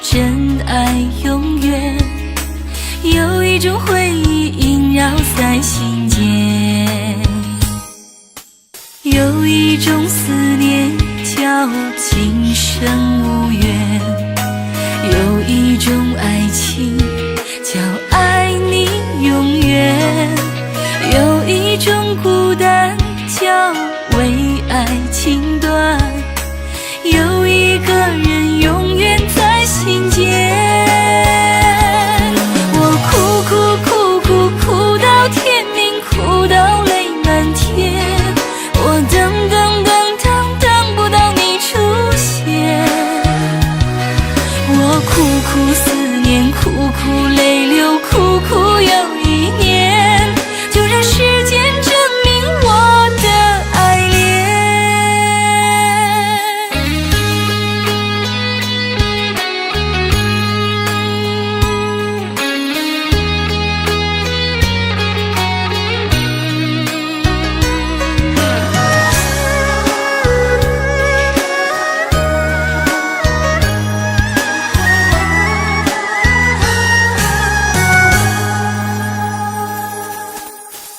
真爱永远。有一种回忆萦绕在心间，有一种思念叫今生无缘，有一种爱情叫爱你永远，有一种孤单叫为爱情断，有一个人永远在心间。我哭到天明，哭到泪满天，我等不到你出现。我苦思念，苦泪流，苦又一年，就让时间证明我的爱恋。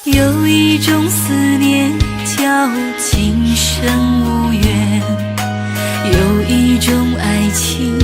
有一种思念叫今生无缘，有一种爱情